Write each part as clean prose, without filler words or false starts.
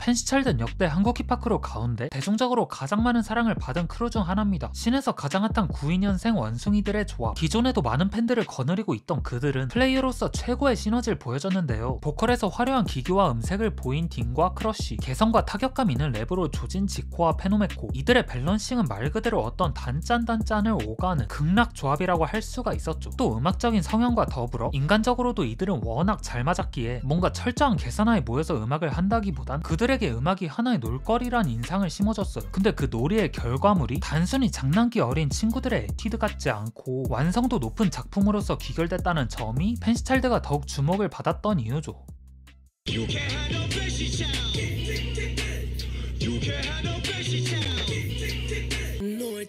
펜시찰든 역대 한국 힙합크루 가운데 대중적으로 가장 많은 사랑을 받은 크루 중 하나입니다. 씬에서 가장 핫한 92년생 원숭이들의 조합. 기존에도 많은 팬들을 거느리고 있던 그들은 플레이어로서 최고의 시너지를 보여줬는데요. 보컬에서 화려한 기교와 음색을 보인 딘과 크러쉬, 개성과 타격감 있는 랩으로 조진 지코와 페노메코. 이들의 밸런싱은 말 그대로 어떤 단짠단짠을 오가는 극락 조합이라고 할 수가 있었죠. 또 음악적인 성향과 더불어 인간적으로도 이들은 워낙 잘 맞았기에 뭔가 철저한 계산하에 모여서 음악을 한다기보단 그들에게 음악이 하나의 놀거리란 인상을 심어줬어요. 근데 그 놀이의 결과물이 단순히 장난기 어린 친구들의 에뛰드 같지 않고 완성도 높은 작품으로서 귀결됐다는 점이 펜시찰드가 더욱 주목을 받았던 이유죠.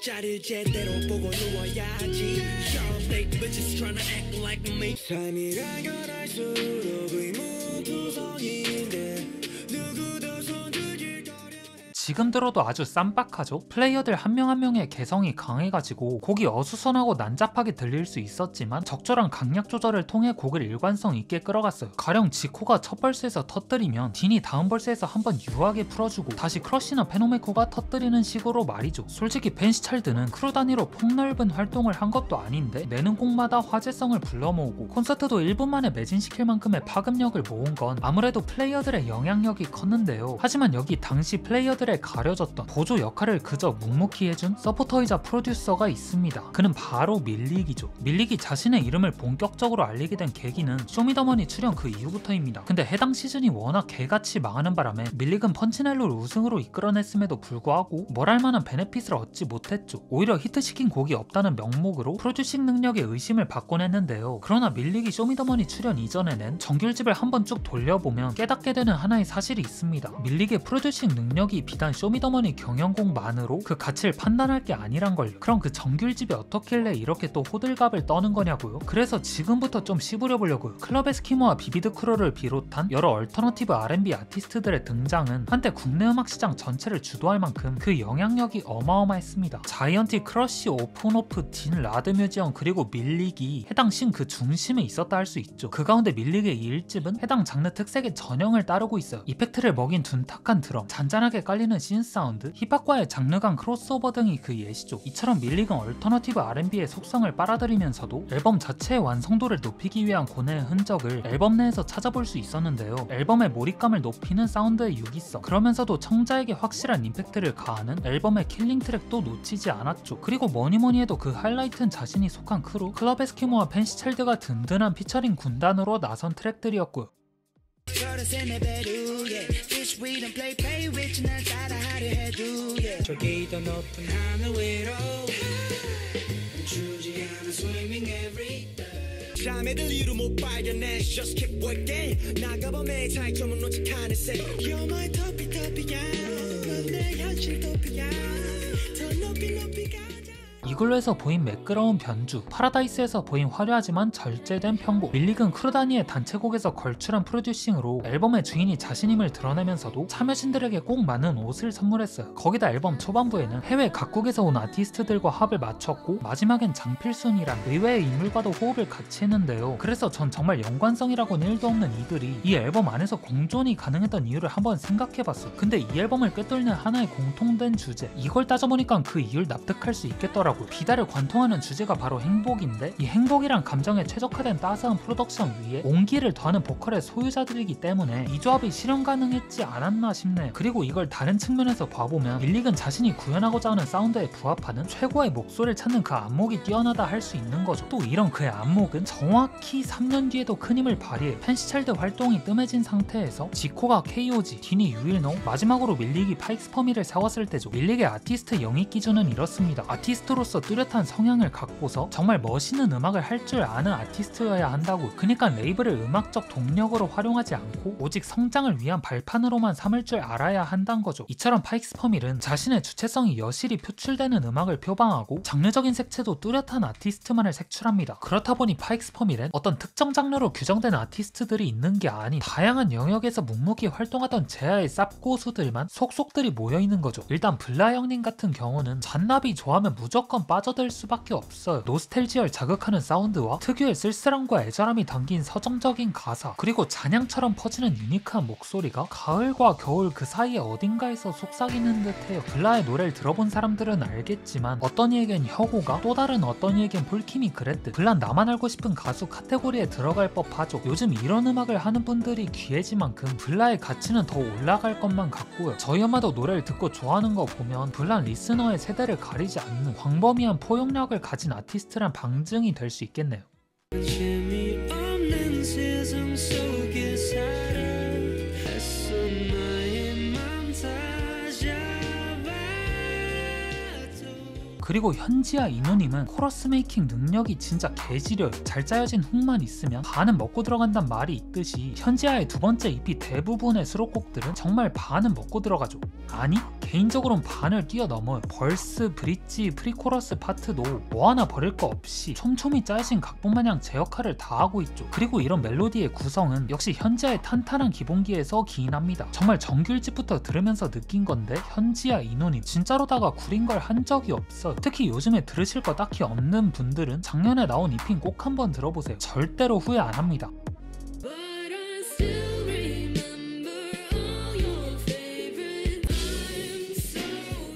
자리를 제대로 보고 누워야지. Fake bitches tryna act like me. 삶이란 건 알수록 의무투성인데 누구도 손들길 거려. 지금 들어도 아주 쌈박하죠? 플레이어들 한 명 한 명의 개성이 강해가지고 곡이 어수선하고 난잡하게 들릴 수 있었지만 적절한 강약 조절을 통해 곡을 일관성 있게 끌어갔어요. 가령 지코가 첫 벌스에서 터뜨리면 딘이 다음 벌스에서 한번 유하게 풀어주고 다시 크러쉬나 페노메코가 터뜨리는 식으로 말이죠. 솔직히 펜시찰드는 크루 단위로 폭넓은 활동을 한 것도 아닌데 내는 곡마다 화제성을 불러 모으고 콘서트도 1분 만에 매진시킬 만큼의 파급력을 모은 건 아무래도 플레이어들의 영향력이 컸는데요. 하지만 여기 당시 플레이어들의 가려졌던 보조 역할을 그저 묵묵히 해준 서포터이자 프로듀서가 있습니다. 그는 바로 밀릭이죠. 밀릭이 자신의 이름을 본격적으로 알리게 된 계기는 쇼미더머니 출연 그 이후부터입니다. 근데 해당 시즌이 워낙 개같이 망하는 바람에 밀릭은 펀치넬로를 우승으로 이끌어냈음에도 불구하고 뭘 할만한 베네핏을 얻지 못했죠. 오히려 히트시킨 곡이 없다는 명목으로 프로듀싱 능력에 의심을 받곤 했는데요. 그러나 밀릭이 쇼미더머니 출연 이전에 낸 정규일집을 한번 쭉 돌려보면 깨닫게 되는 하나의 사실이 있습니다. 밀릭의 프로듀싱 능력이 비단 쇼미더머니 경연곡만으로 그 가치를 판단할 게 아니란 걸. 그럼 그 정규일집이 어떻길래 이렇게 또 호들갑을 떠는 거냐고요. 그래서 지금부터 좀 씹으려 보려고요. 클럽 에스키모와 비비드 크루를 비롯한 여러 얼터너티브 R&B 아티스트들의 등장은 한때 국내 음악 시장 전체를 주도할 만큼 그 영향력이 어마어마했습니다. 자이언티, 크러쉬, 오픈오프, 딘, 라드뮤지엄 그리고 밀릭이 해당 씬 그 중심에 있었다 할 수 있죠. 그 가운데 밀릭의 이 1집은 해당 장르 특색의 전형을 따르고 있어요. 이펙트를 먹인 둔탁한 드럼, 잔잔하게 깔리는 씬 사운드, 힙합과의 장르 간 크로스오버 등이 그 예시죠. 이처럼 밀릭은 얼터너티브 R&B의 속성을 빨아들이면서도 앨범 자체의 완성도를 높이기 위한 고뇌의 흔적을 앨범 내에서 찾아볼 수 있었는데요. 앨범의 몰입감을 높이는 사운드의 유기성, 그러면서도 청자에게 확실한 임팩트를 가하는 앨범의 킬링 트랙도 놓치지 않았죠. 그리고 뭐니뭐니 해도 그 하이라이트는 자신이 속한 크루, 클럽 에스키모와 펜시찰드가 든든한 피처링 군단으로 나선 트랙들이었고요. 저기 더 높은 하늘 위로 주지 않은 swimming every day. 잠에들 이루 못 발견해. Just keep working. 나가봐 매 차이점은 놓지 않을 새. You're my topi야. 넌 내 현실 토피야. 더 높이 가자. 이글루에서 보인 매끄러운 변주, 파라다이스에서 보인 화려하지만 절제된 편곡, 밀릭은 크루 단위의 단체곡에서 걸출한 프로듀싱으로 앨범의 주인이 자신임을 드러내면서도 참여진들에게 꼭 맞는 옷을 선물했어요. 거기다 앨범 초반부에는 해외 각국에서 온 아티스트들과 합을 맞췄고 마지막엔 장필순이란 의외의 인물과도 호흡을 같이 했는데요. 그래서 전 정말 연관성이라고는 1도 없는 이들이 이 앨범 안에서 공존이 가능했던 이유를 한번 생각해봤어요. 근데 이 앨범을 꿰뚫는 하나의 공통된 주제, 이걸 따져보니까 그 이유를 납득할 수 있겠더라고요. 비달을 관통하는 주제가 바로 행복인데 이 행복이란 감정에 최적화된 따스한 프로덕션 위에 온기를 더하는 보컬의 소유자들이기 때문에 이 조합이 실현 가능했지 않았나 싶네요. 그리고 이걸 다른 측면에서 봐보면 밀릭은 자신이 구현하고자 하는 사운드에 부합하는 최고의 목소리를 찾는 그 안목이 뛰어나다 할 수 있는 거죠. 또 이런 그의 안목은 정확히 3년 뒤에도 큰 힘을 발휘해 펜시찰드 활동이 뜸해진 상태에서 지코가 KOG, 딘이 유일노, 마지막으로 밀릭이 파익스퍼미를 세웠을 때죠. 밀릭의 아티스트 영입 기준은 이렇습니다. 아티스트로서 뚜렷한 성향을 갖고서 정말 멋있는 음악을 할 줄 아는 아티스트여야 한다고. 그러니까 레이블을 음악적 동력으로 활용하지 않고 오직 성장을 위한 발판으로만 삼을 줄 알아야 한다는 거죠. 이처럼 파익스퍼밀은 자신의 주체성이 여실히 표출되는 음악을 표방하고 장르적인 색채도 뚜렷한 아티스트만을 색출합니다. 그렇다 보니 파익스퍼밀은 어떤 특정 장르로 규정된 아티스트들이 있는 게 아닌 다양한 영역에서 묵묵히 활동하던 제아의 쌉고수들만 속속들이 모여있는 거죠. 일단 블라 형님 같은 경우는 잔나비 좋아하면 무조건 무조건 빠져들 수밖에 없어요. 노스텔지어를 자극하는 사운드와 특유의 쓸쓸함과 애절함이 담긴 서정적인 가사, 그리고 잔향처럼 퍼지는 유니크한 목소리가 가을과 겨울 그 사이에 어딘가에서 속삭이는 듯해요. 블라의 노래를 들어본 사람들은 알겠지만 어떤 이에겐 혁오가, 또 다른 어떤 이에겐 폴킴이 그랬듯 블란 나만 알고 싶은 가수 카테고리에 들어갈 법하죠. 요즘 이런 음악을 하는 분들이 귀해지만큼 블라의 가치는 더 올라갈 것만 같고요. 저희 엄마도 노래를 듣고 좋아하는 거 보면 블란 리스너의 세대를 가리지 않는 광범위한 포용력을 가진 아티스트란 방증이 될 수 있겠네요. 재미없는 세상 속에 살아 애써 나의 맘 다잡아도. 그리고 현지아 이노님은 코러스 메이킹 능력이 진짜 개지려요. 잘 짜여진 훅만 있으면 반은 먹고 들어간단 말이 있듯이 현지아의 두 번째 EP 대부분의 수록곡들은 정말 반은 먹고 들어가죠. 아니, 개인적으로는 반을 뛰어넘어요. 벌스, 브릿지, 프리코러스 파트도 뭐 하나 버릴 거 없이 촘촘히 짜여진 각본마냥 제 역할을 다 하고 있죠. 그리고 이런 멜로디의 구성은 역시 현지아의 탄탄한 기본기에서 기인합니다. 정말 정규 1집부터 들으면서 느낀 건데 현지아 이노님 진짜로다가 구린 걸 한 적이 없어요. 특히 요즘에 들으실 거 딱히 없는 분들은 작년에 나온 EP는 꼭 한번 들어보세요. 절대로 후회 안 합니다. But I still remember all your favorite lines. So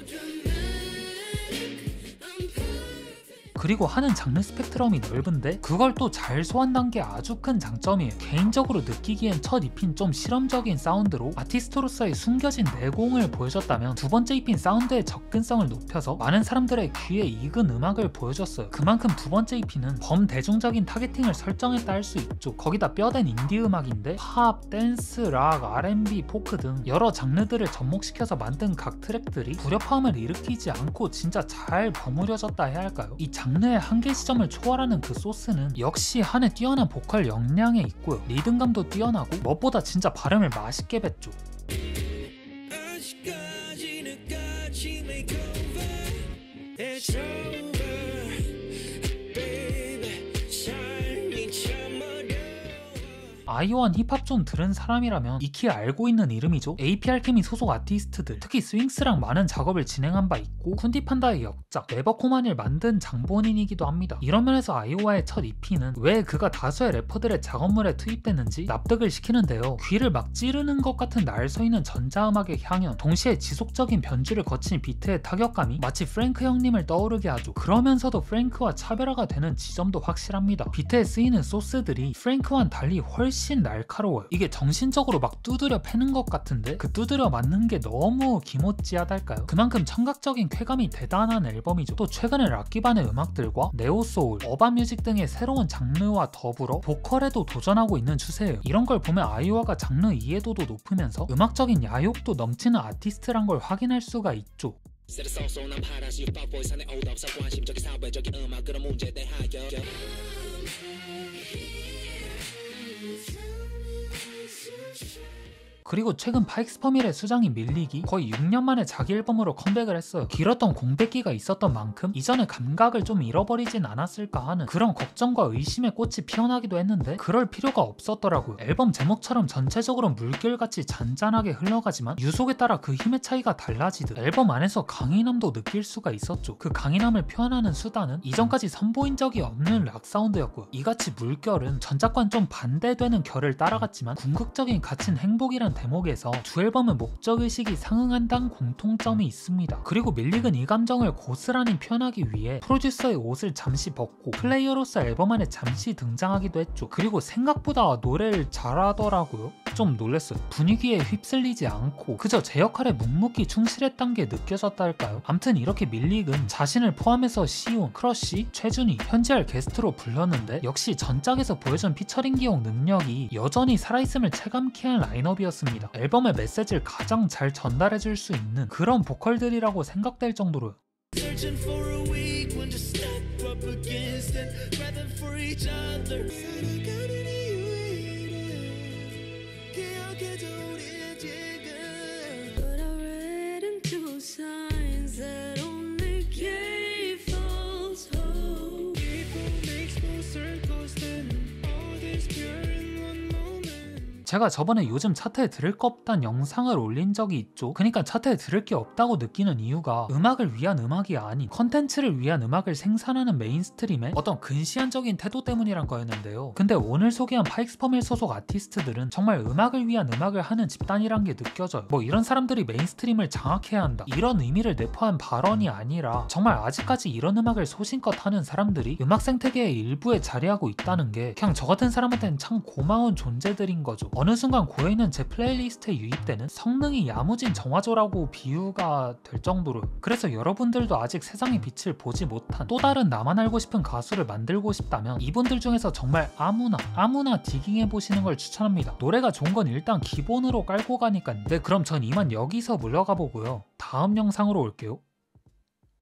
dramatic, I'm perfect. 그리고 하는 장르 스펙트럼이 넓은데 그걸 또 잘 소화한다는 게 아주 큰 장점이에요. 개인적으로 느끼기엔 첫 EP는 좀 실험적인 사운드로 아티스트로서의 숨겨진 내공을 보여줬다면 두 번째 EP는 사운드의 접근성을 높여서 많은 사람들의 귀에 익은 음악을 보여줬어요. 그만큼 두 번째 EP는 범대중적인 타겟팅을 설정했다 할 수 있죠. 거기다 뼈댄 인디 음악인데 팝, 댄스, 락, R&B, 포크 등 여러 장르들을 접목시켜서 만든 각 트랙들이 불협화음을 일으키지 않고 진짜 잘 버무려졌다 해야 할까요? 이 장르의 한계 지점을 초월하는 그 소스는 역시 한해 뛰어난 보컬 역량에 있고요. 리듬감도 뛰어나고 무엇보다 진짜 발음을 맛있게 뱉죠. 아직까지는 같이 make over. It's over, baby. 삶이 참 어려워. 아이오한 힙합 좀 들은 사람이라면 익히 알고 있는 이름이죠. AP 알케미 소속 아티스트들, 특히 스윙스랑 많은 작업을 진행한 바 있고 쿤디판다의 역작, 네버코만을 만든 장본인이기도 합니다. 이런 면에서 아이오아의 첫 EP는 왜 그가 다수의 래퍼들의 작업물에 투입됐는지 납득을 시키는데요. 귀를 막 찌르는 것 같은 날 서 있는 전자음악의 향연, 동시에 지속적인 변주를 거친 비트의 타격감이 마치 프랭크 형님을 떠오르게 하죠. 그러면서도 프랭크와 차별화가 되는 지점도 확실합니다. 비트에 쓰이는 소스들이 프랭크와는 달리 훨씬 날카로워요. 이게 정신적으로 막 두드려 패는 것 같은데 그 두드려 맞는 게 너무 기모찌하달까요? 그만큼 청각적인 쾌감이 대단한 앨범이죠. 또 최근에 락 기반의 음악들과 네오소울, 어반 뮤직 등의 새로운 장르와 더불어 보컬에도 도전하고 있는 추세예요. 이런 걸 보면 아이오아가 장르 이해도도 높으면서 음악적인 야욕도 넘치는 아티스트란 걸 확인할 수가 있죠. 세르소소 난 파란시 빡보이 산의 오덕사 관심적인 사회적인 음악으로 문제 대하여. 그리고 최근 파익스퍼밀의 수장인 밀릭이 거의 6년 만에 자기 앨범으로 컴백을 했어요. 길었던 공백기가 있었던 만큼 이전의 감각을 좀 잃어버리진 않았을까 하는 그런 걱정과 의심의 꽃이 피어나기도 했는데 그럴 필요가 없었더라고요. 앨범 제목처럼 전체적으로 물결같이 잔잔하게 흘러가지만 유속에 따라 그 힘의 차이가 달라지듯 앨범 안에서 강인함도 느낄 수가 있었죠. 그 강인함을 표현하는 수단은 이전까지 선보인 적이 없는 락 사운드였고요. 이같이 물결은 전작과는 좀 반대되는 결을 따라갔지만 궁극적인 가치는 행복이란 대목에서 두 앨범은 목적의식이 상응한다는 공통점이 있습니다. 그리고 밀릭은 이 감정을 고스란히 표현하기 위해 프로듀서의 옷을 잠시 벗고 플레이어로서 앨범 안에 잠시 등장하기도 했죠. 그리고 생각보다 노래를 잘하더라고요. 좀 놀랐어요. 분위기에 휩쓸리지 않고 그저 제 역할에 묵묵히 충실했던 게 느껴졌다 할까요? 암튼 이렇게 밀릭은 자신을 포함해서 시온, 크러쉬, 최준희, 현지알 게스트로 불렀는데 역시 전작에서 보여준 피처링 기억 능력이 여전히 살아있음을 체감케 한 라인업이었습니다. 앨범의 메시지를 가장 잘 전달해줄 수 있는 그런 보컬들이라고 생각될 정도로요. Searching for a weak one to step up against and rather for each other. 살아가는 이유에 기억해줘 우리의 지금. But I read into signs that only gave false hope. People make small circles then all this pure in one moment. 제가 저번에 요즘 차트에 들을 거 없단 영상을 올린 적이 있죠. 그러니까 차트에 들을 게 없다고 느끼는 이유가 음악을 위한 음악이 아닌 컨텐츠를 위한 음악을 생산하는 메인스트림의 어떤 근시안적인 태도 때문이란 거였는데요. 근데 오늘 소개한 파익스퍼밀 소속 아티스트들은 정말 음악을 위한 음악을 하는 집단이란 게 느껴져요. 뭐 이런 사람들이 메인스트림을 장악해야 한다 이런 의미를 내포한 발언이 아니라 정말 아직까지 이런 음악을 소신껏 하는 사람들이 음악 생태계의 일부에 자리하고 있다는 게 그냥 저 같은 사람한테는 참 고마운 존재들인 거죠. 어느 순간 고여있는 제 플레이리스트에 유입되는 성능이 야무진 정화조라고 비유가 될 정도로. 그래서 여러분들도 아직 세상의 빛을 보지 못한 또 다른 나만 알고 싶은 가수를 만들고 싶다면 이분들 중에서 정말 아무나 디깅해보시는 걸 추천합니다. 노래가 좋은 건 일단 기본으로 깔고 가니까요. 네, 그럼 전 이만 여기서 물러가 보고요. 다음 영상으로 올게요.